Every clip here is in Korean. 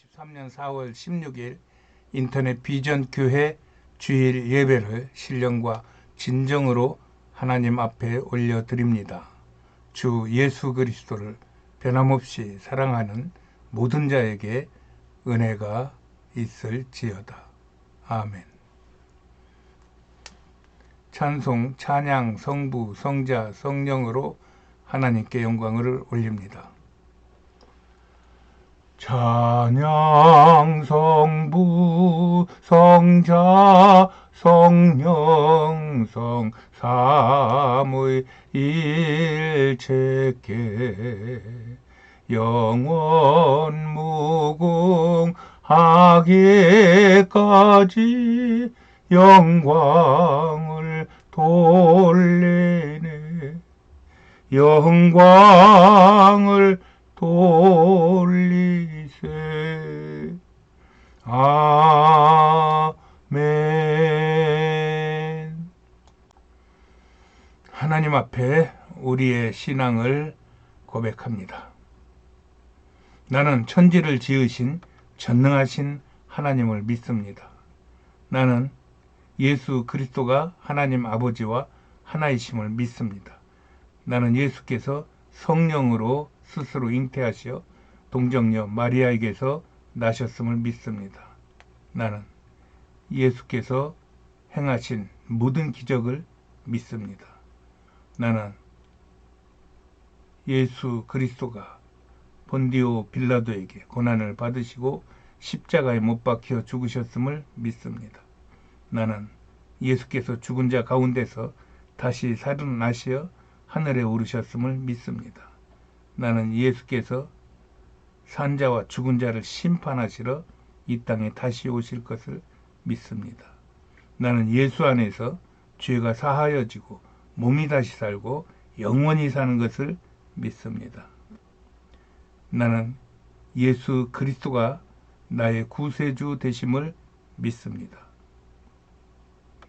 2023년 4월 16일 인터넷 비전 교회 주일 예배를 신령과 진정으로 하나님 앞에 올려드립니다. 주 예수 그리스도를 변함없이 사랑하는 모든 자에게 은혜가 있을지어다. 아멘. 찬송, 찬양, 성부, 성자, 성령으로 하나님께 영광을 올립니다. 찬양, 성부, 성자, 성령, 성삼의 일체께 영원 무궁하게까지 영광을 돌리네. 영광을 돌리세. 아멘. 하나님 앞에 우리의 신앙을 고백합니다. 나는 천지를 지으신 전능하신 하나님을 믿습니다. 나는 예수 그리스도가 하나님 아버지와 하나이심을 믿습니다. 나는 예수께서 성령으로 스스로 잉태하시어 동정녀 마리아에게서 나셨음을 믿습니다. 나는 예수께서 행하신 모든 기적을 믿습니다. 나는 예수 그리스도가 본디오 빌라도에게 고난을 받으시고 십자가에 못 박혀 죽으셨음을 믿습니다. 나는 예수께서 죽은 자 가운데서 다시 살아나시어 하늘에 오르셨음을 믿습니다. 나는 예수께서 산자와 죽은 자를 심판하시러 이 땅에 다시 오실 것을 믿습니다. 나는 예수 안에서 죄가 사하여지고 몸이 다시 살고 영원히 사는 것을 믿습니다. 나는 예수 그리스도가 나의 구세주 되심을 믿습니다.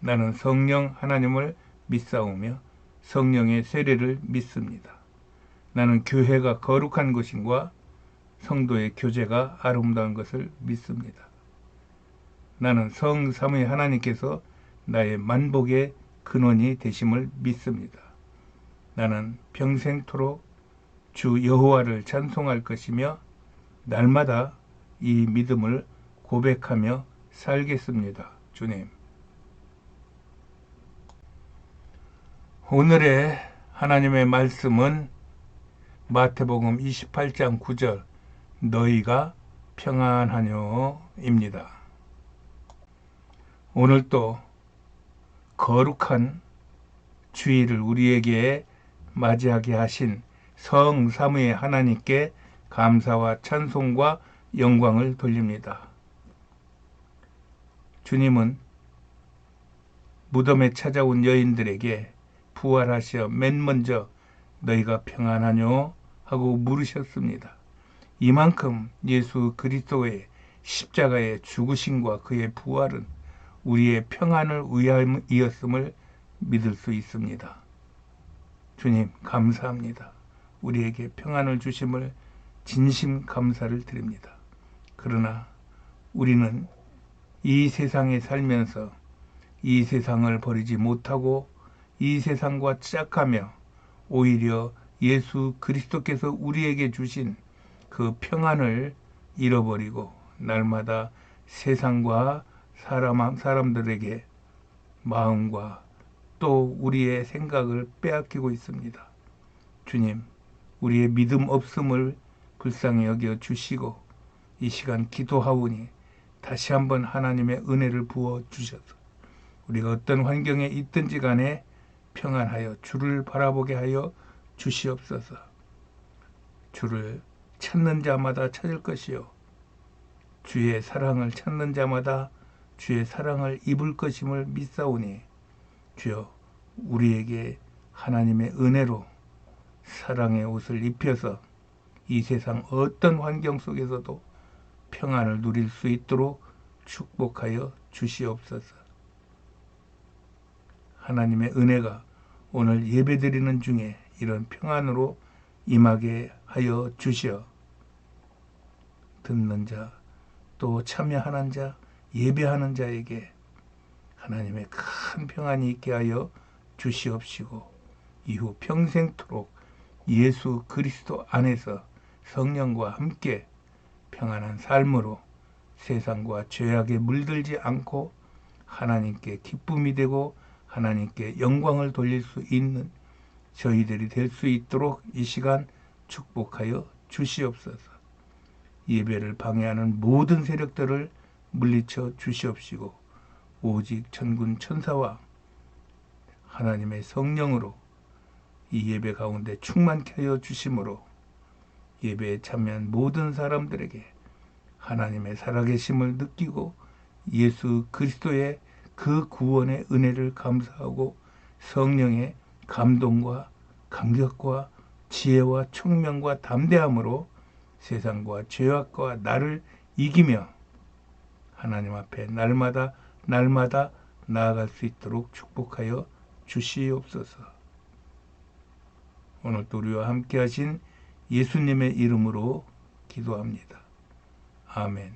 나는 성령 하나님을 믿사오며 성령의 세례를 믿습니다. 나는 교회가 거룩한 것인과 성도의 교제가 아름다운 것을 믿습니다. 나는 성삼위 하나님께서 나의 만복의 근원이 되심을 믿습니다. 나는 평생토록 주 여호와를 찬송할 것이며 날마다 이 믿음을 고백하며 살겠습니다. 주님. 오늘의 하나님의 말씀은 마태복음 28장 9절 너희가 평안하뇨입니다. 오늘도 거룩한 주일을 우리에게 맞이하게 하신 성삼위의 하나님께 감사와 찬송과 영광을 돌립니다. 주님은 무덤에 찾아온 여인들에게 부활하시어 맨 먼저 너희가 평안하뇨 하고 물으셨습니다. 이만큼 예수 그리스도의 십자가의 죽으심과 그의 부활은 우리의 평안을 위하였음을 믿을 수 있습니다. 주님 감사합니다. 우리에게 평안을 주심을 진심 감사를 드립니다. 그러나 우리는 이 세상에 살면서 이 세상을 버리지 못하고 이 세상과 짝하며 오히려 예수 그리스도께서 우리에게 주신 그 평안을 잃어버리고 날마다 세상과 사람들에게 마음과 또 우리의 생각을 빼앗기고 있습니다. 주님, 우리의 믿음 없음을 불쌍히 여겨 주시고 이 시간 기도하오니 다시 한번 하나님의 은혜를 부어 주셔서 우리가 어떤 환경에 있든지 간에 평안하여 주를 바라보게 하여 주시옵소서. 주를 찾는 자마다 찾을 것이요 주의 사랑을 찾는 자마다 주의 사랑을 입을 것임을 믿사오니 주여 우리에게 하나님의 은혜로 사랑의 옷을 입혀서 이 세상 어떤 환경 속에서도 평안을 누릴 수 있도록 축복하여 주시옵소서. 하나님의 은혜가 오늘 예배드리는 중에 이런 평안으로 임하게 하여 주시어 듣는 자 또 참여하는 자, 예배하는 자에게 하나님의 큰 평안이 있게 하여 주시옵시고 이후 평생토록 예수 그리스도 안에서 성령과 함께 평안한 삶으로 세상과 죄악에 물들지 않고 하나님께 기쁨이 되고 하나님께 영광을 돌릴 수 있는 저희들이 될 수 있도록 이 시간 축복하여 주시옵소서. 예배를 방해하는 모든 세력들을 물리쳐 주시옵시고 오직 천군 천사와 하나님의 성령으로 이 예배 가운데 충만케 하여 주심으로 예배에 참여한 모든 사람들에게 하나님의 살아계심을 느끼고 예수 그리스도의 그 구원의 은혜를 감사하고 성령의 감동과 감격과 지혜와 총명과 담대함으로 세상과 죄악과 나를 이기며 하나님 앞에 날마다 나아갈 수 있도록 축복하여 주시옵소서. 오늘도 우리와 함께 하신 예수님의 이름으로 기도합니다. 아멘.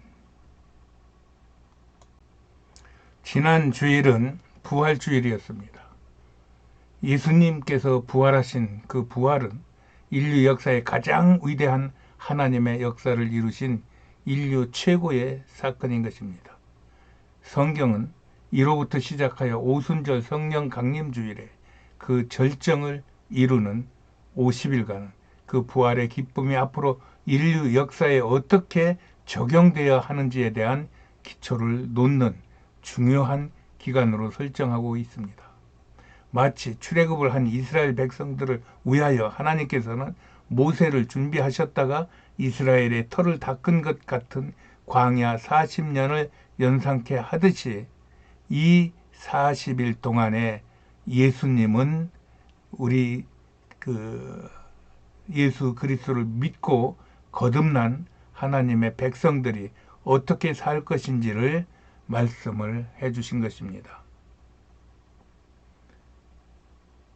지난 주일은 부활주일이었습니다. 예수님께서 부활하신 그 부활은 인류 역사의 가장 위대한 하나님의 역사를 이루신 인류 최고의 사건인 것입니다. 성경은 이로부터 시작하여 오순절 성령 강림주일에 그 절정을 이루는 50일간 그 부활의 기쁨이 앞으로 인류 역사에 어떻게 적용되어야 하는지에 대한 기초를 놓는 중요한 기간으로 설정하고 있습니다. 마치 출애굽을 한 이스라엘 백성들을 위하여 하나님께서는 모세를 준비하셨다가 이스라엘의 털을 닦은 것 같은 광야 40년을 연상케 하듯이 이 40일 동안에 예수님은 우리 예수 그리스도를 믿고 거듭난 하나님의 백성들이 어떻게 살 것인지를 말씀을 해주신 것입니다.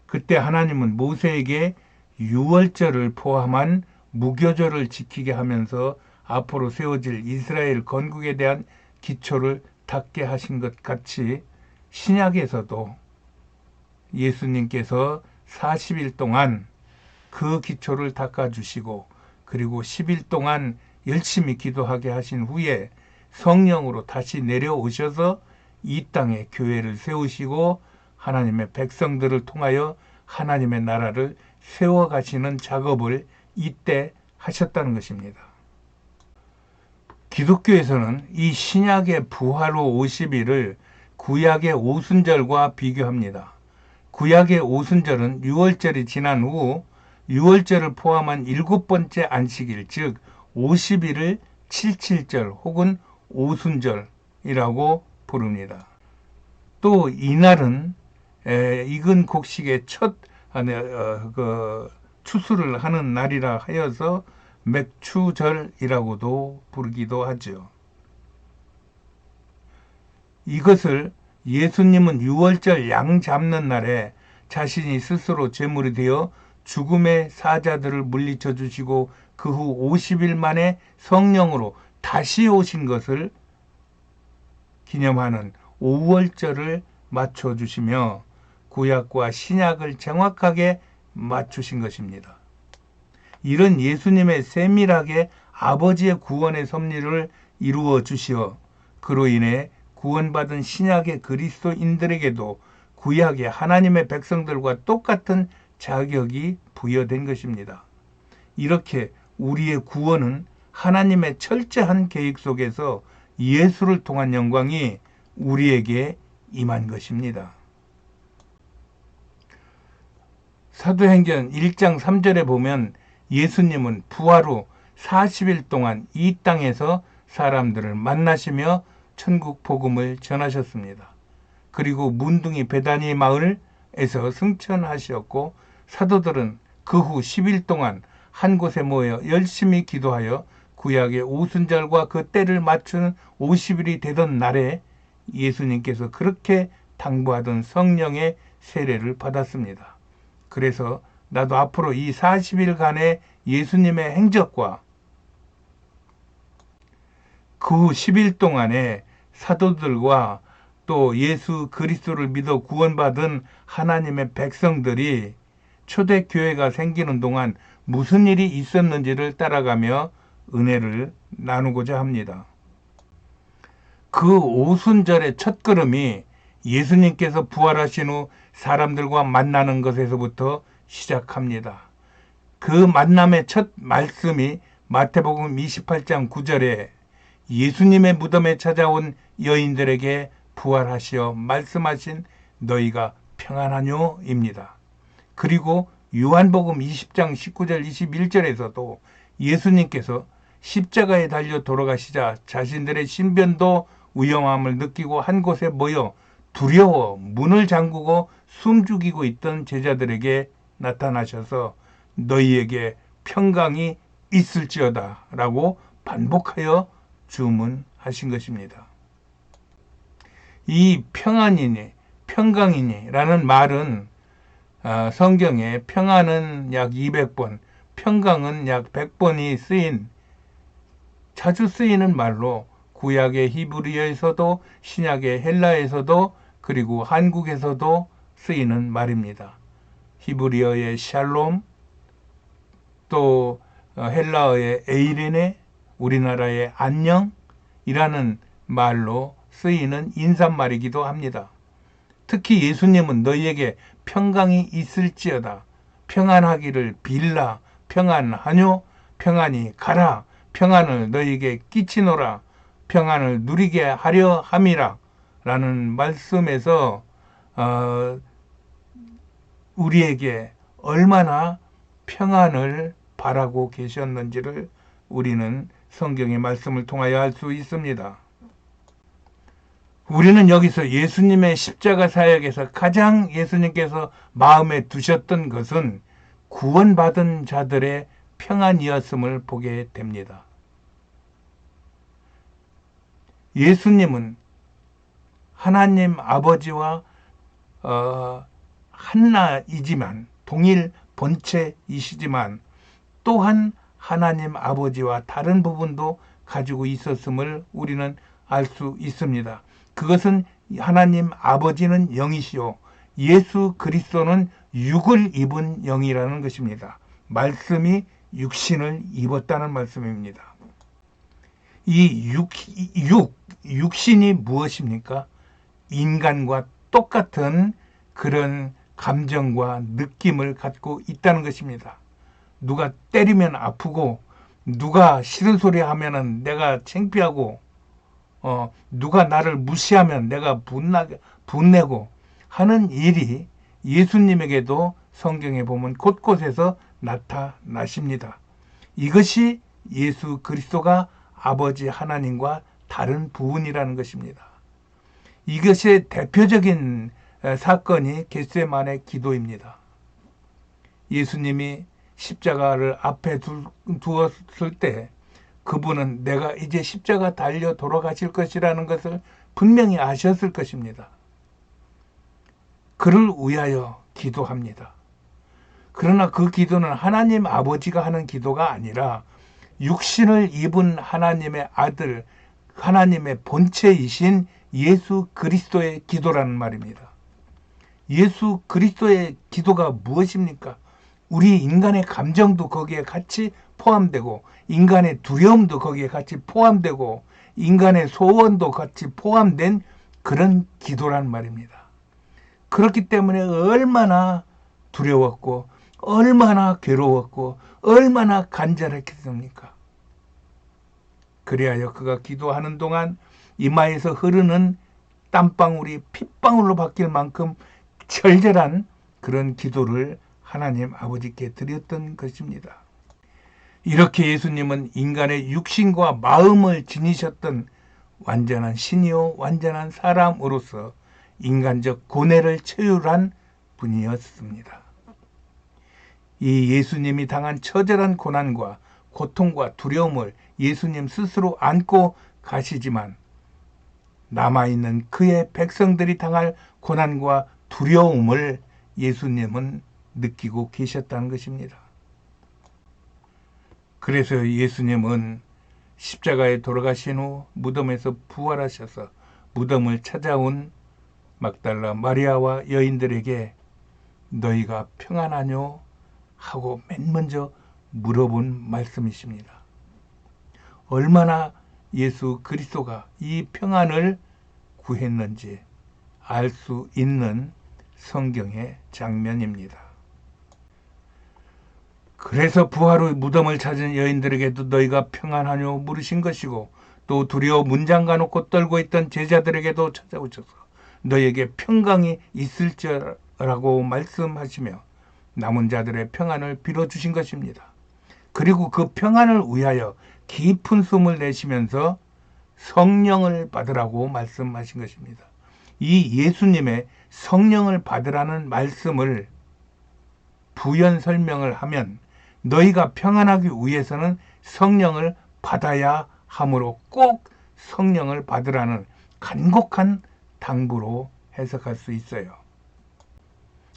그때 하나님은 모세에게 유월절을 포함한 무교절을 지키게 하면서 앞으로 세워질 이스라엘 건국에 대한 기초를 닦게 하신 것 같이 신약에서도 예수님께서 40일 동안 그 기초를 닦아주시고 그리고 10일 동안 열심히 기도하게 하신 후에 성령으로 다시 내려오셔서 이 땅에 교회를 세우시고 하나님의 백성들을 통하여 하나님의 나라를 세워가시는 작업을 이때 하셨다는 것입니다. 기독교에서는 이 신약의 부활 후 50일을 구약의 오순절과 비교합니다. 구약의 오순절은 유월절이 지난 후 유월절을 포함한 7번째 안식일, 즉 50일을 칠칠절 혹은 오순절이라고 부릅니다. 또 이날은 익은 곡식의 첫 추수를 하는 날이라 하여서 맥추절이라고도 부르기도 하죠. 이것을 예수님은 유월절 양 잡는 날에 자신이 스스로 제물이 되어 죽음의 사자들을 물리쳐 주시고 그 후 50일 만에 성령으로 다시 오신 것을 기념하는 오월절을 맞춰주시며 구약과 신약을 정확하게 맞추신 것입니다. 이런 예수님의 세밀하게 아버지의 구원의 섭리를 이루어 주시어 그로 인해 구원받은 신약의 그리스도인들에게도 구약의 하나님의 백성들과 똑같은 자격이 부여된 것입니다. 이렇게 우리의 구원은 하나님의 철저한 계획 속에서 예수를 통한 영광이 우리에게 임한 것입니다. 사도행전 1장 3절에 보면 예수님은 부활 후 40일 동안 이 땅에서 사람들을 만나시며 천국 복음을 전하셨습니다. 그리고 문둥이 베다니 마을에서 승천하셨고 사도들은 그 후 10일 동안 한 곳에 모여 열심히 기도하여 구약의 오순절과 그 때를 맞추는 50일이 되던 날에 예수님께서 그렇게 당부하던 성령의 세례를 받았습니다. 그래서 나도 앞으로 이 40일간의 예수님의 행적과 그 후 10일 동안에 사도들과 또 예수 그리스도를 믿어 구원받은 하나님의 백성들이 초대교회가 생기는 동안 무슨 일이 있었는지를 따라가며 은혜를 나누고자 합니다. 그 오순절의 첫 걸음이 예수님께서 부활하신 후 사람들과 만나는 것에서부터 시작합니다. 그 만남의 첫 말씀이 마태복음 28장 9절에 예수님의 무덤에 찾아온 여인들에게 부활하시어 말씀하신 너희가 평안하뇨입니다. 그리고 요한복음 20장 19절 21절에서도 예수님께서 십자가에 달려 돌아가시자 자신들의 신변도 위험함을 느끼고 한 곳에 모여 두려워 문을 잠그고 숨죽이고 있던 제자들에게 나타나셔서 너희에게 평강이 있을지어다 라고 반복하여 주문하신 것입니다. 이 평강이니 라는 말은 성경에 평안은 약 200번, 평강은 약 100번이 자주 쓰이는 말로 구약의 히브리어에서도 신약의 헬라에서도 그리고 한국에서도 쓰이는 말입니다. 히브리어의 샬롬, 또 헬라어의 에이레네, 우리나라의 안녕이라는 말로 쓰이는 인사말이기도 합니다. 특히 예수님은 너희에게 평강이 있을지어다, 평안하기를 빌라, 평안하뇨, 평안이 가라, 평안을 너희에게 끼치노라, 평안을 누리게 하려 함이라 라는 말씀에서 우리에게 얼마나 평안을 바라고 계셨는지를 우리는 성경의 말씀을 통하여 알 수 있습니다. 우리는 여기서 예수님의 십자가 사역에서 가장 예수님께서 마음에 두셨던 것은 구원받은 자들의 평안이었음을 보게 됩니다. 예수님은 하나님 아버지와 한나이지만 동일 본체이시지만 또한 하나님 아버지와 다른 부분도 가지고 있었음을 우리는 알 수 있습니다. 그것은 하나님 아버지는 영이시요 예수 그리스도는 육을 입은 영이라는 것입니다. 말씀이 육신을 입었다는 말씀입니다. 이 육신이 무엇입니까? 인간과 똑같은 그런 감정과 느낌을 갖고 있다는 것입니다. 누가 때리면 아프고, 누가 싫은 소리 하면은 내가 창피하고, 누가 나를 무시하면 내가 분내고 하는 일이 예수님에게도 성경에 보면 곳곳에서 나타나십니다. 이것이 예수 그리스도가 아버지 하나님과 다른 부분이라는 것입니다. 이것의 대표적인 사건이 겟세마네 기도입니다. 예수님이 십자가를 앞에 두었을 때 그분은 내가 이제 십자가 달려 돌아가실 것이라는 것을 분명히 아셨을 것입니다. 그를 위하여 기도합니다. 그러나 그 기도는 하나님 아버지가 하는 기도가 아니라 육신을 입은 하나님의 아들, 하나님의 본체이신 예수 그리스도의 기도라는 말입니다. 예수 그리스도의 기도가 무엇입니까? 우리 인간의 감정도 거기에 같이 포함되고, 인간의 두려움도 거기에 같이 포함되고, 인간의 소원도 같이 포함된 그런 기도란 말입니다. 그렇기 때문에 얼마나 두려웠고, 얼마나 괴로웠고, 얼마나 간절했겠습니까? 그리하여 그가 기도하는 동안 이마에서 흐르는 땀방울이 핏방울로 바뀔 만큼 절절한 그런 기도를 하나님 아버지께 드렸던 것입니다. 이렇게 예수님은 인간의 육신과 마음을 지니셨던 완전한 신이요 완전한 사람으로서 인간적 고뇌를 체휼한 분이었습니다. 이 예수님이 당한 처절한 고난과 고통과 두려움을 예수님 스스로 안고 가시지만 남아있는 그의 백성들이 당할 고난과 두려움을 예수님은 느끼고 계셨다는 것입니다. 그래서 예수님은 십자가에 돌아가신 후 무덤에서 부활하셔서 무덤을 찾아온 막달라 마리아와 여인들에게 너희가 평안하뇨? 하고 맨 먼저 물어본 말씀이십니다. 얼마나 예수 그리스도가 이 평안을 구했는지 알 수 있는 성경의 장면입니다. 그래서 부활 후 무덤을 찾은 여인들에게도 너희가 평안하뇨 물으신 것이고, 또 두려워 문장가 놓고 떨고 있던 제자들에게도 찾아오셔서 너희에게 평강이 있을지라고 말씀하시며 남은 자들의 평안을 빌어주신 것입니다. 그리고 그 평안을 위하여 깊은 숨을 내쉬면서 성령을 받으라고 말씀하신 것입니다. 이 예수님의 성령을 받으라는 말씀을 부연 설명을 하면 너희가 평안하기 위해서는 성령을 받아야 하므로 꼭 성령을 받으라는 간곡한 당부로 해석할 수 있어요.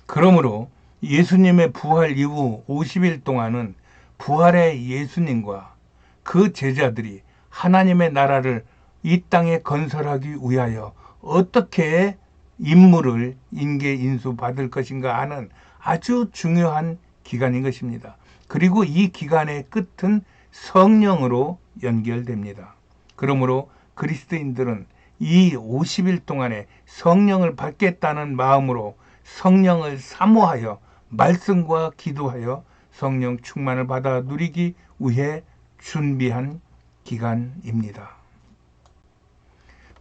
그러므로 예수님의 부활 이후 50일 동안은 부활의 예수님과 그 제자들이 하나님의 나라를 이 땅에 건설하기 위하여 어떻게 임무를 인계인수 받을 것인가 하는 아주 중요한 기간인 것입니다. 그리고 이 기간의 끝은 성령으로 연결됩니다. 그러므로 그리스도인들은 이 50일 동안에 성령을 받겠다는 마음으로 성령을 사모하여 말씀과 기도하여 성령 충만을 받아 누리기 위해 준비한 기간입니다.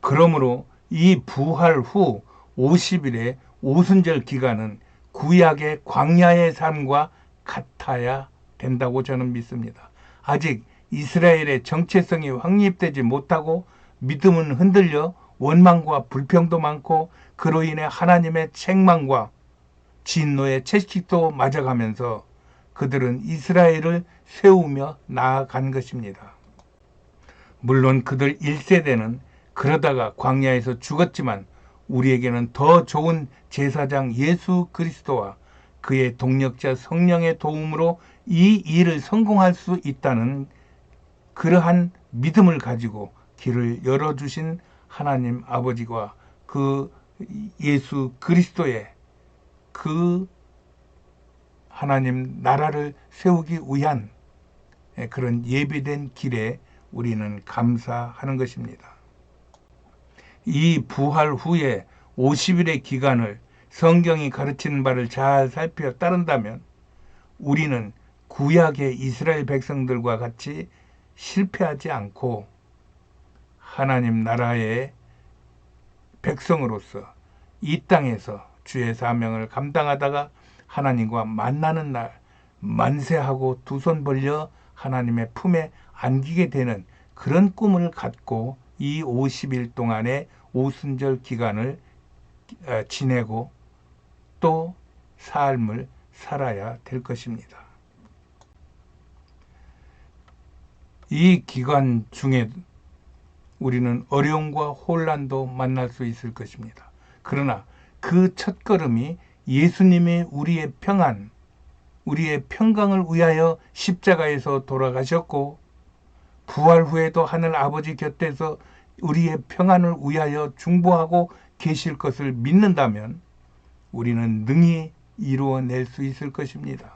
그러므로 이 부활 후 50일의 오순절 기간은 구약의 광야의 삶과 같아야 된다고 저는 믿습니다. 아직 이스라엘의 정체성이 확립되지 못하고 믿음은 흔들려 원망과 불평도 많고 그로 인해 하나님의 책망과 진노의 채찍도 맞아가면서 그들은 이스라엘을 세우며 나아간 것입니다. 물론 그들 1세대는 그러다가 광야에서 죽었지만 우리에게는 더 좋은 제사장 예수 그리스도와 그의 동력자 성령의 도움으로 이 일을 성공할 수 있다는 그러한 믿음을 가지고 길을 열어주신 하나님 아버지와 그 예수 그리스도의 그 하나님 나라를 세우기 위한 그런 예비된 길에 우리는 감사하는 것입니다. 이 부활 후에 50일의 기간을 성경이 가르치는 바를 잘 살펴 따른다면 우리는 구약의 이스라엘 백성들과 같이 실패하지 않고 하나님 나라의 백성으로서 이 땅에서 주의 사명을 감당하다가 하나님과 만나는 날 만세하고 두 손 벌려 하나님의 품에 안기게 되는 그런 꿈을 갖고 이 50일 동안의 오순절 기간을 지내고 또 삶을 살아야 될 것입니다. 이 기간 중에 우리는 어려움과 혼란도 만날 수 있을 것입니다. 그러나 그 첫걸음이 예수님이 우리의 평안, 우리의 평강을 위하여 십자가에서 돌아가셨고 부활 후에도 하늘 아버지 곁에서 우리의 평안을 위하여 중보하고 계실 것을 믿는다면 우리는 능히 이루어낼 수 있을 것입니다.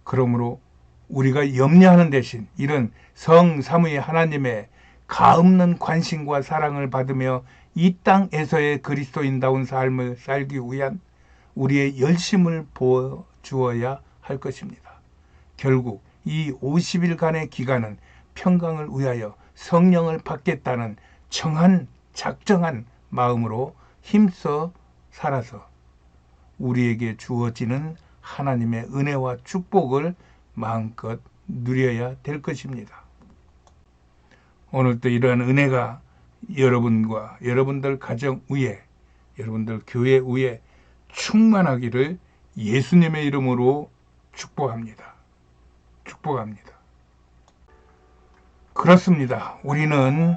그러므로 우리가 염려하는 대신 이런 성삼위 하나님의 가없는 관심과 사랑을 받으며 이 땅에서의 그리스도인다운 삶을 살기 위한 우리의 열심을 보여주어야 할 것입니다. 결국 이 50일간의 기간은 평강을 위하여 성령을 받겠다는 정한 작정한 마음으로 힘써 살아서 우리에게 주어지는 하나님의 은혜와 축복을 마음껏 누려야 될 것입니다. 오늘도 이러한 은혜가 여러분과 여러분들 가정 위에, 여러분들 교회 위에 충만하기를 예수님의 이름으로 축복합니다. 축복합니다. 그렇습니다. 우리는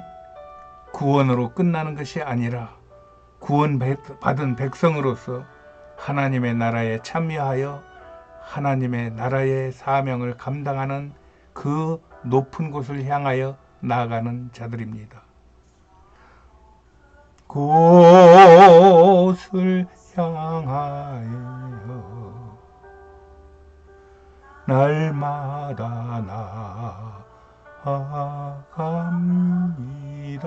구원으로 끝나는 것이 아니라 구원받은 백성으로서 하나님의 나라에 참여하여 하나님의 나라의 사명을 감당하는 그 높은 곳을 향하여 나아가는 자들입니다. 곳을 향하여 날마다 나아갑니다.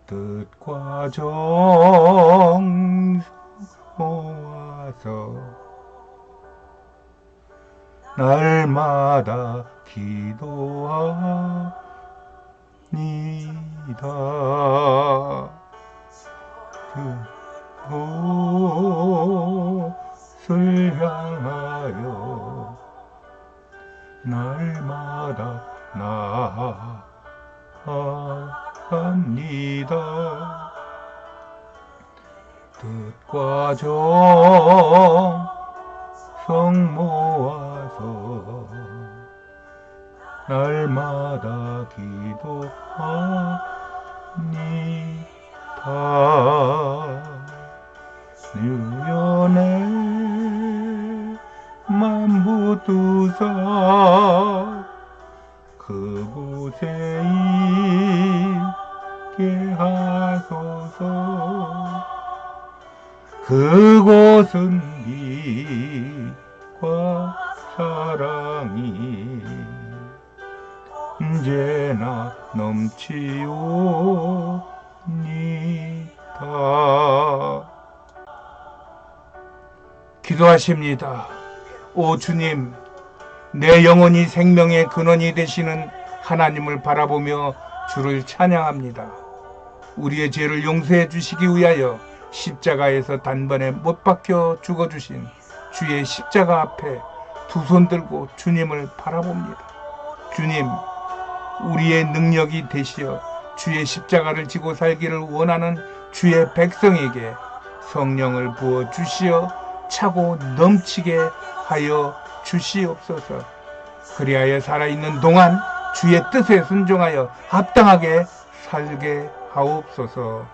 뜻과 정성 모아서 날마다 기도합니다. 그곳을 향하여 날마다 나아갑니다. 뜻과 정성 모아서 날마다 기도합니다. 유연의 만부두사 그곳에 있게 하소서. 그곳은 빛과 사랑이 언제나 넘치옵니다. 기도하십니다. 오 주님, 내 영혼이 생명의 근원이 되시는 하나님을 바라보며 주를 찬양합니다. 우리의 죄를 용서해 주시기 위하여 십자가에서 단번에 못 박혀 죽어주신 주의 십자가 앞에 두 손 들고 주님을 바라봅니다. 주님, 우리의 능력이 되시어 주의 십자가를 지고 살기를 원하는 주의 백성에게 성령을 부어 주시어 차고 넘치게 하여 주시옵소서. 그리하여 살아있는 동안 주의 뜻에 순종하여 합당하게 살게 하옵소서.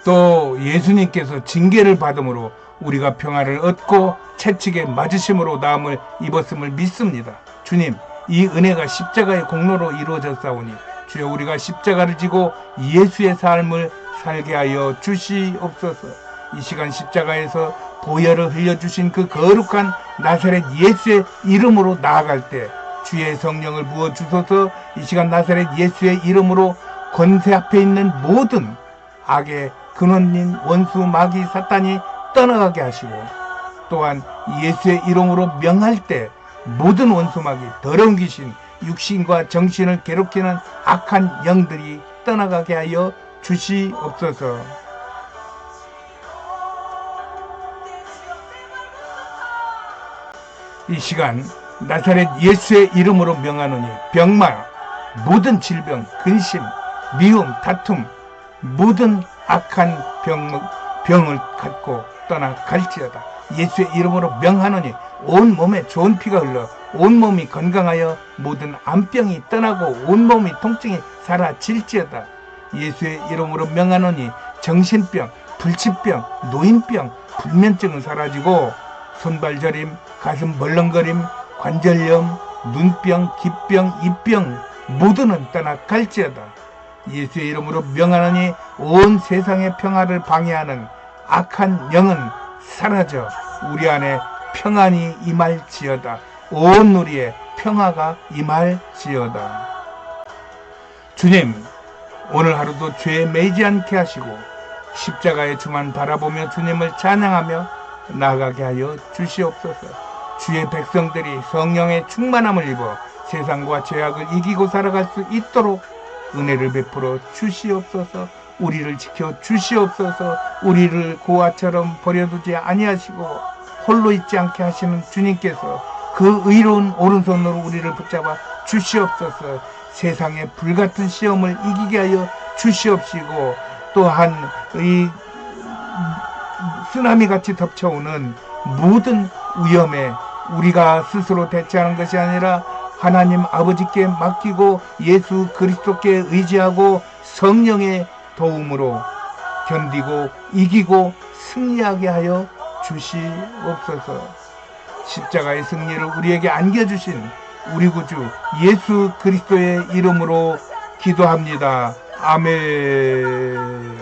또 예수님께서 징계를 받음으로 우리가 평화를 얻고 채찍에 맞으심으로 나음을 입었음을 믿습니다. 주님, 이 은혜가 십자가의 공로로 이루어졌사오니 주여 우리가 십자가를 지고 예수의 삶을 살게 하여 주시옵소서. 이 시간 십자가에서 보혈을 흘려주신 그 거룩한 나사렛 예수의 이름으로 나아갈 때 주의 성령을 부어주소서. 이 시간 나사렛 예수의 이름으로 권세 앞에 있는 모든 악의 근원인 원수 마귀 사탄이 떠나가게 하시고, 또한 예수의 이름으로 명할 때 모든 원수 마귀 더러운 귀신 육신과 정신을 괴롭히는 악한 영들이 떠나가게 하여 주시옵소서. 이 시간 나사렛 예수의 이름으로 명하노니 병마, 모든 질병, 근심, 미움, 다툼, 모든 악한 병을 갖고 떠나갈지어다. 예수의 이름으로 명하노니 온 몸에 좋은 피가 흘러 온 몸이 건강하여 모든 암병이 떠나고 온 몸이 통증이 사라질지어다. 예수의 이름으로 명하노니 정신병, 불치병, 노인병, 불면증은 사라지고 손발 저림, 가슴 벌렁거림, 관절염, 눈병, 기병, 입병 모두는 떠나갈지어다. 예수의 이름으로 명하노니 온 세상의 평화를 방해하는 악한 영은 사라져 우리 안에 평안이 임할지어다. 온 우리의 평화가 임할지어다. 주님, 오늘 하루도 죄에 매이지 않게 하시고 십자가의 주만 바라보며 주님을 찬양하며 나아가게 하여 주시옵소서. 주의 백성들이 성령의 충만함을 입어 세상과 죄악을 이기고 살아갈 수 있도록 은혜를 베풀어 주시옵소서. 우리를 지켜 주시옵소서. 우리를 고아처럼 버려두지 아니하시고 홀로 있지 않게 하시는 주님께서 그 의로운 오른손으로 우리를 붙잡아 주시옵소서. 세상의 불같은 시험을 이기게 하여 주시옵시고, 또한 이 쓰나미같이 덮쳐오는 모든 위험에 우리가 스스로 대처하는 것이 아니라 하나님 아버지께 맡기고 예수 그리스도께 의지하고 성령의 도움으로 견디고 이기고 승리하게 하여 주시옵소서. 십자가의 승리를 우리에게 안겨주신 우리 구주 예수 그리스도의 이름으로 기도합니다. 아멘.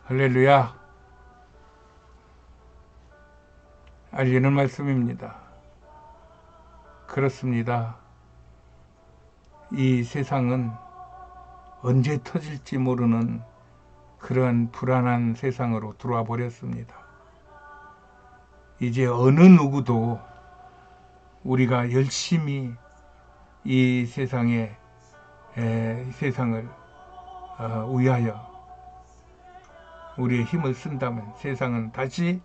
할렐루야. 알리는 말씀입니다. 그렇습니다. 이 세상은 언제 터질지 모르는 그러한 불안한 세상으로 들어와 버렸습니다. 이제 어느 누구도 우리가 열심히 이 세상을 위하여 우리의 힘을 쓴다면 세상은 다시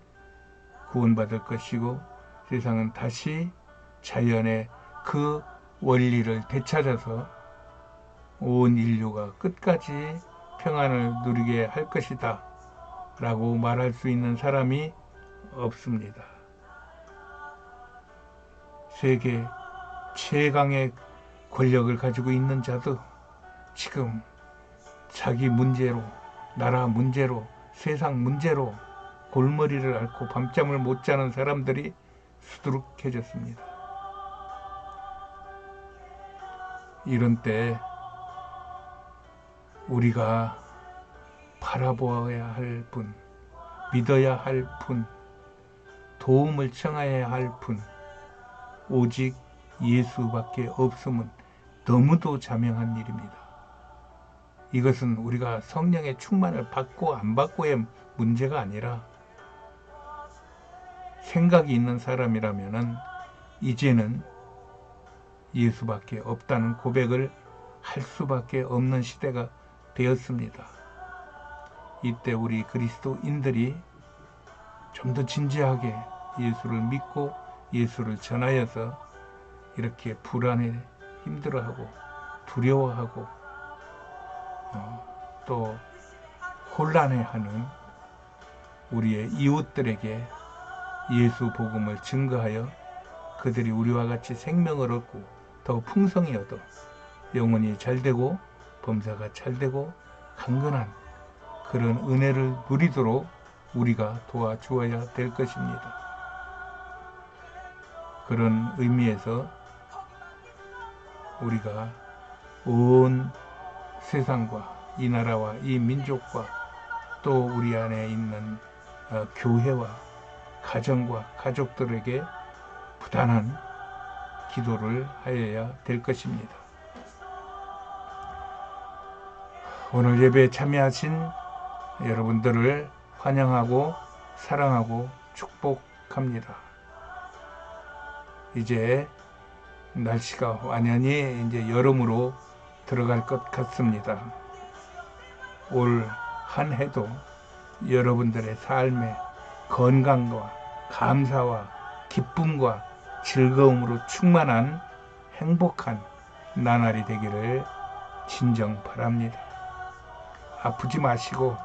구원받을 것이고, 세상은 다시 자연의 그 원리를 되찾아서 온 인류가 끝까지 평안을 누리게 할 것이다 라고 말할 수 있는 사람이 없습니다. 세계 최강의 권력을 가지고 있는 자도 지금 자기 문제로, 나라 문제로, 세상 문제로 골머리를 앓고 밤잠을 못 자는 사람들이 수두룩해졌습니다. 이런 때 우리가 바라보아야 할 분, 믿어야 할 분, 도움을 청해야 할 분, 오직 예수밖에 없음은 너무도 자명한 일입니다. 이것은 우리가 성령의 충만을 받고 안 받고의 문제가 아니라, 생각이 있는 사람이라면 이제는 예수밖에 없다는 고백을 할 수밖에 없는 시대가 되었습니다. 이때 우리 그리스도인들이 좀 더 진지하게 예수를 믿고 예수를 전하여서 이렇게 불안해 힘들어하고 두려워하고 또 혼란해하는 우리의 이웃들에게 예수 복음을 증거하여 그들이 우리와 같이 생명을 얻고 더 풍성히 얻어 영혼이 잘되고 범사가 잘되고 강건한 그런 은혜를 누리도록 우리가 도와주어야 될 것입니다. 그런 의미에서 우리가 온 세상과 이 나라와 이 민족과 또 우리 안에 있는 교회와 가정과 가족들에게 부단한 기도를 하여야 될 것입니다. 오늘 예배에 참여하신 여러분들을 환영하고 사랑하고 축복합니다. 이제 날씨가 완연히 이제 여름으로 들어갈 것 같습니다. 올 한 해도 여러분들의 삶에 건강과 감사와 기쁨과 즐거움으로 충만한 행복한 나날이 되기를 진정 바랍니다. 아프지 마시고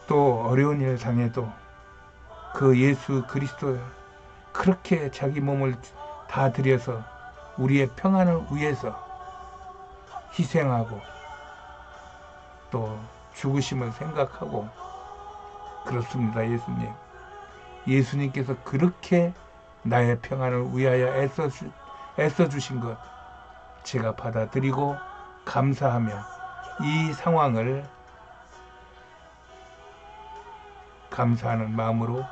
또 어려운 일 당해도 그 예수 그리스도 그렇게 자기 몸을 다 들여서 우리의 평안을 위해서 희생하고 또 죽으심을 생각하고 그렇습니다. 예수님께서 그렇게 나의 평안을 위하여 애써 주신 것 제가 받아들이고 감사하며 이 상황을 감사하는 마음으로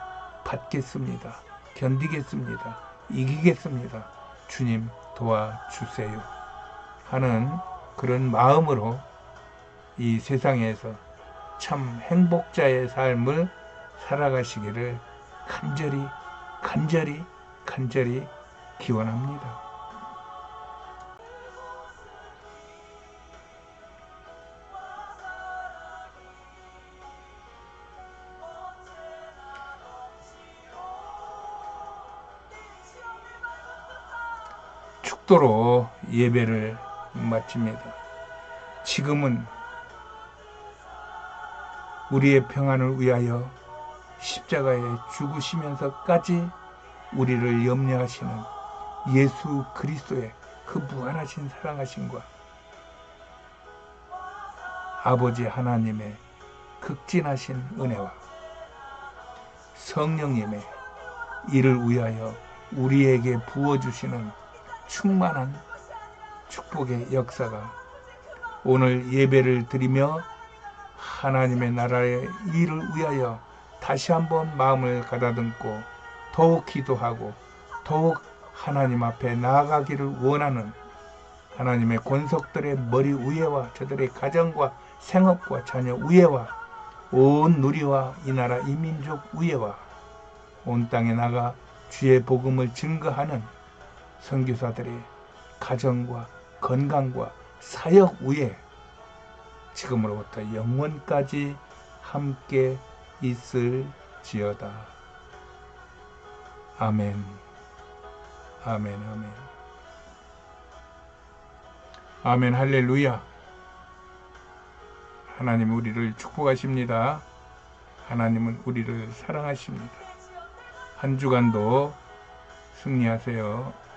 받겠습니다. 견디겠습니다. 이기겠습니다. 주님 도와주세요 하는 그런 마음으로 이 세상에서 참 행복자의 삶을 살아가시기를 간절히 기원합니다. 축도로 예배를 마칩니다. 지금은 우리의 평안을 위하여 십자가에 죽으시면서까지 우리를 염려하시는 예수 그리스도의 그 무한하신 사랑하심과 아버지 하나님의 극진하신 은혜와 성령님의 이를 위하여 우리에게 부어주시는 충만한 축복의 역사가 오늘 예배를 드리며 하나님의 나라의 일을 위하여 다시 한번 마음을 가다듬고 더욱 기도하고 더욱 하나님 앞에 나아가기를 원하는 하나님의 권속들의 머리 위에와 저들의 가정과 생업과 자녀 위에와 온 누리와 이 나라 이 민족 위에와 온 땅에 나가 주의 복음을 증거하는 선교사들의 가정과 건강과 사역 위에 지금으로부터 영원까지 함께 있을지어다. 아멘. 아멘. 아멘. 아멘. 할렐루야. 하나님 우리를 축복하십니다. 하나님은 우리를 사랑하십니다. 한 주간도 승리하세요.